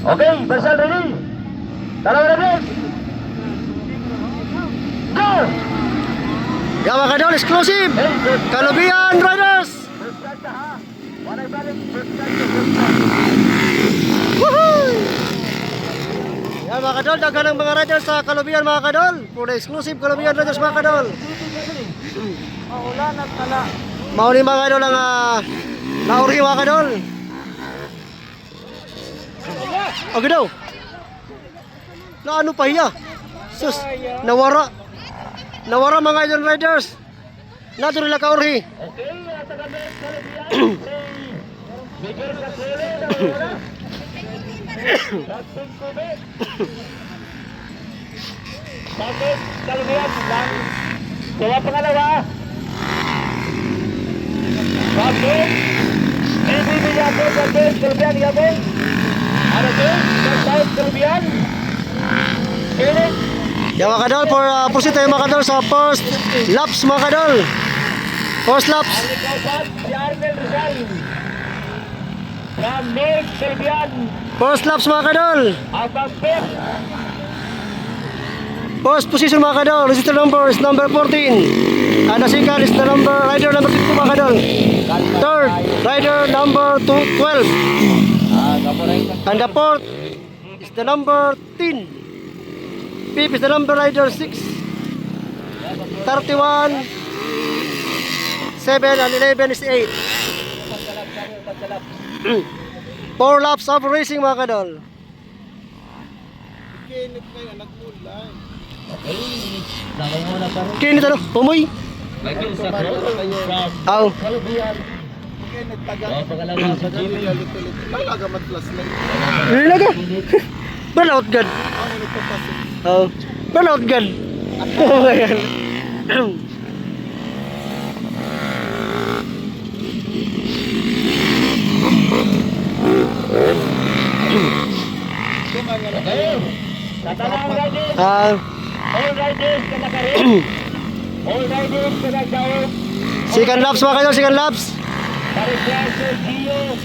Okay, Marcel ready? Dalawa na break. Go! Yan mga kadol, exclusive! Kalubian Riders! Woohoo! Yan mga kadol, dagan ng mga riders sa Kalubian mga kadol. Puro exclusive Kalubian Riders mga kadol. Maulan at tala. Mauni mga kadol ang nauri mga kadol. Okay daw. Na ano pa hiya? Sus, nawara. Nawara mga idol riders. Nato nila kauri. Okay, at ang gamit Kalubian. Miguel Casele na wala. Dating kubit. Bakit Kalubian lang? Gawa pangalawa. Bakit? Hindi yapon, bakit Kalubian yapon? Ano to? South Kalubian? Felix? Yan mga kadol, proceed tayo mga kadol sa first laps mga kadol. First laps. Ang ikaw si Arnel Rizal. From North Kalubian. First laps mga kadol. Ang pag-pit. First position mga kadol. Register number is number 14. And the second is the rider number 52 mga kadol. Third, rider number 12. And the fourth is the number 10. Fifth is the number rider 6. 31, 7 and 11 is 8. 4 laps of racing mga kadol. Kinit ano? Pumoy? Aw. Nilaga. Burnout gun. Oh. Burnout gun. Ayan. Tatanang riders. All riders ka nakarin. All riders ka nagdaog. Second laps mga kadol, second laps. Pariplaso, Gio.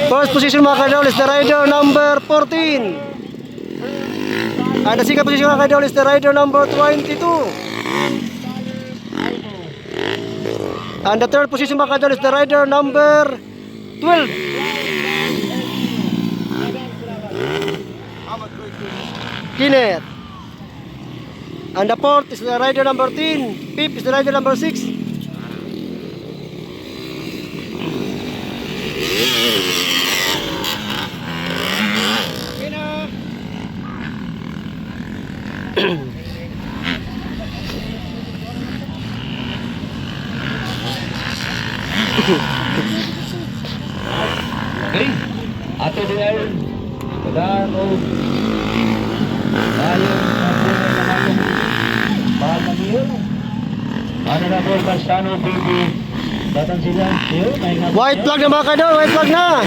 First position mga kadol is the rider number 14. And the second position mga kadol is the rider number 22. And the third position mga kadol is the rider number 12. Kinet. And the fourth is the rider number 10. Fifth is the rider number 6. Okay. Ato din Kadaan o Ayun Bahag yun Ano na po Castano baby Datan sila White flag na mga kadol, white flag na.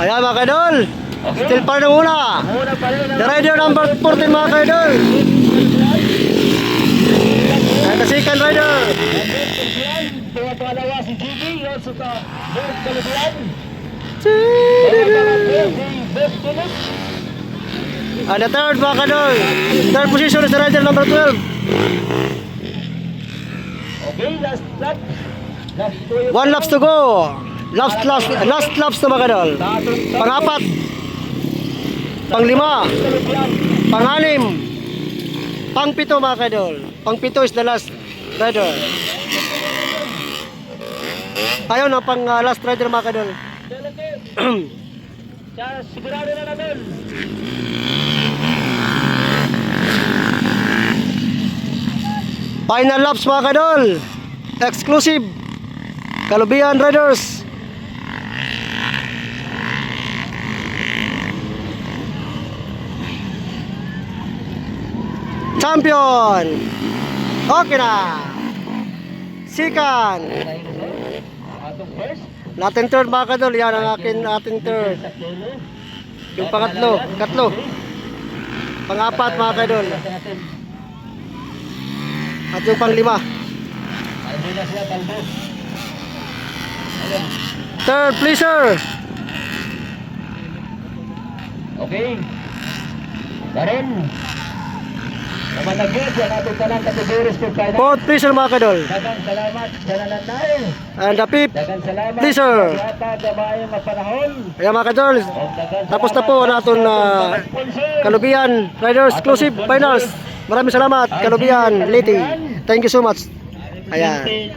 Ayan mga kadol. Still pa rin muna. The rider number 14 mga kadol. And the second rider. Pangalawa si Gigi also sa North Kalubian. And the third mga kadol. Third position is the rider number 12. Okay, last lap. One laps to go. Last laps na mga kadol. Pang-apat. Pang-5. Pang-6. Pang-7 mga kadol. Pang-7 is the last rider. Ayaw na pang last rider mga kadol. Sigurado na namin. Final laps mga kadol. Exclusive Kalubian Riders. Champion. Okay na. Second. Atong first. Natin third mga kadol. Yan ang ating third. Yung pangatlo. Katlo. Pang-apat mga kadol. At yung pang-5. Talbo na siya, talbo. Third, pleaser. Okay. Darin. Naman nag-get yan ating tanang kategories for final. Fourth, pleaser mga kadol. Dagang salamat sa nananay. And the fifth, Dagang salamat. pleaser. Sa yata gamayang mapanahon. Ayan mga kadol. O dagang Tapos na salamat po sa natin na mga sponsor. Kalubian Riders Exclusive Finals. Maraming salamat Kalubian Liti. Thank you so much. Ayan.